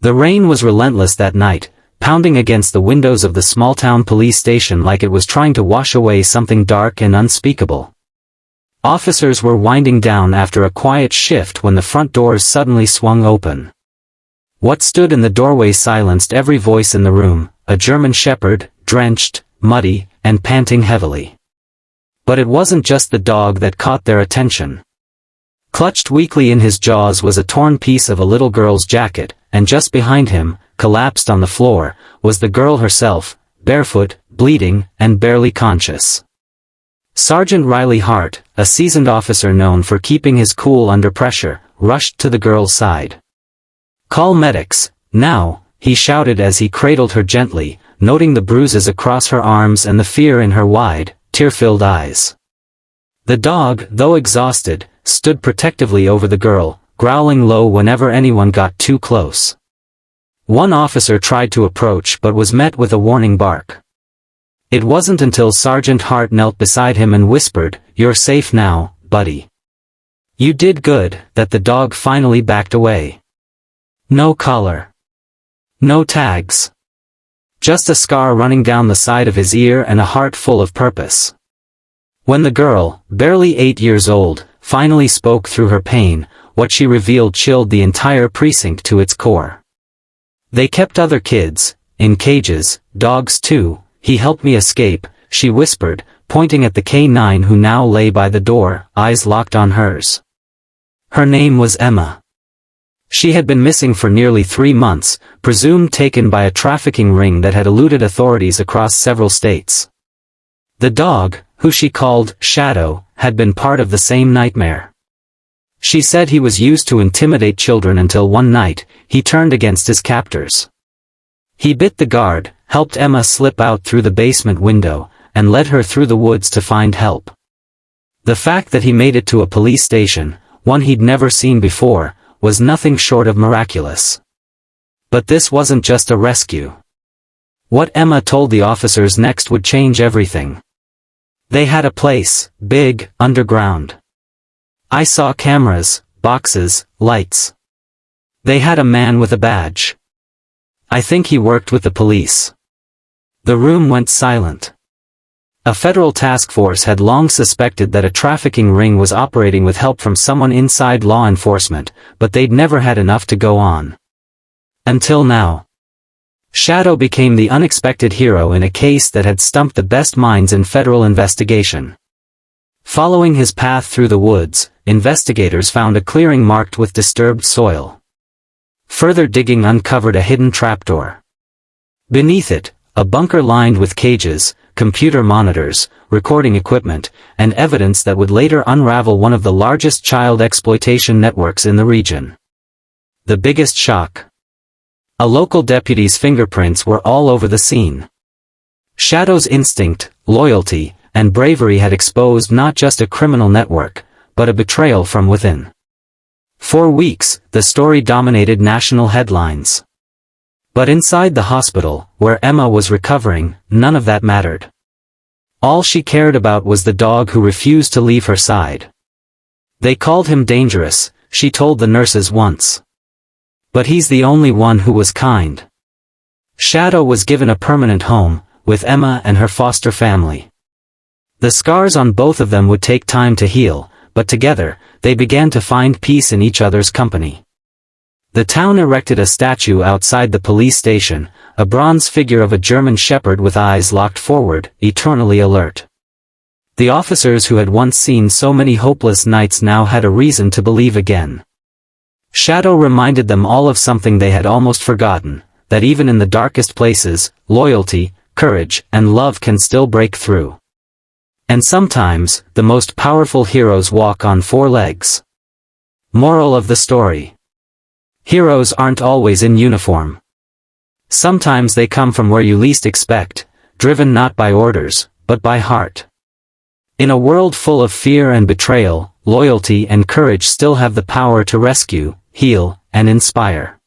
The rain was relentless that night, pounding against the windows of the small-town police station like it was trying to wash away something dark and unspeakable. Officers were winding down after a quiet shift when the front doors suddenly swung open. What stood in the doorway silenced every voice in the room, a German shepherd, drenched, muddy, and panting heavily. But it wasn't just the dog that caught their attention. Clutched weakly in his jaws was a torn piece of a little girl's jacket, and just behind him, collapsed on the floor, was the girl herself, barefoot, bleeding, and barely conscious. Sergeant Riley Hart, a seasoned officer known for keeping his cool under pressure, rushed to the girl's side. "Call medics, now," he shouted as he cradled her gently, noting the bruises across her arms and the fear in her wide, tear-filled eyes. The dog, though exhausted, stood protectively over the girl, growling low whenever anyone got too close. One officer tried to approach but was met with a warning bark. It wasn't until Sergeant Hart knelt beside him and whispered, "You're safe now, buddy. You did good," that the dog finally backed away. No collar. No tags. Just a scar running down the side of his ear and a heart full of purpose. When the girl, barely 8 years old, finally spoke through her pain, what she revealed chilled the entire precinct to its core. "They kept other kids, in cages, dogs too. He helped me escape," she whispered, pointing at the K9 who now lay by the door, eyes locked on hers. Her name was Emma. She had been missing for nearly 3 months, presumed taken by a trafficking ring that had eluded authorities across several states. The dog, who she called Shadow, had been part of the same nightmare. She said he was used to intimidate children until one night, he turned against his captors. He bit the guard, helped Emma slip out through the basement window, and led her through the woods to find help. The fact that he made it to a police station, one he'd never seen before, was nothing short of miraculous. But this wasn't just a rescue. What Emma told the officers next would change everything. They had a place, big, underground. I saw cameras, boxes, lights. They had a man with a badge. I think he worked with the police. The room went silent. A federal task force had long suspected that a trafficking ring was operating with help from someone inside law enforcement, but they'd never had enough to go on. Until now. Shadow became the unexpected hero in a case that had stumped the best minds in federal investigation. Following his path through the woods, investigators found a clearing marked with disturbed soil. Further digging uncovered a hidden trapdoor. Beneath it, a bunker lined with cages, computer monitors, recording equipment, and evidence that would later unravel one of the largest child exploitation networks in the region. The biggest shock. A local deputy's fingerprints were all over the scene. Shadow's instinct, loyalty, and bravery had exposed not just a criminal network, but a betrayal from within. For weeks, the story dominated national headlines. But inside the hospital, where Emma was recovering, none of that mattered. All she cared about was the dog who refused to leave her side. "They called him dangerous," she told the nurses once. "But he's the only one who was kind." Shadow was given a permanent home, with Emma and her foster family. The scars on both of them would take time to heal, but together, they began to find peace in each other's company. The town erected a statue outside the police station, a bronze figure of a German shepherd with eyes locked forward, eternally alert. The officers who had once seen so many hopeless nights now had a reason to believe again. Shadow reminded them all of something they had almost forgotten, that even in the darkest places, loyalty, courage, and love can still break through. And sometimes, the most powerful heroes walk on 4 legs. Moral of the story. Heroes aren't always in uniform. Sometimes they come from where you least expect, driven not by orders, but by heart. In a world full of fear and betrayal, loyalty and courage still have the power to rescue, heal, and inspire.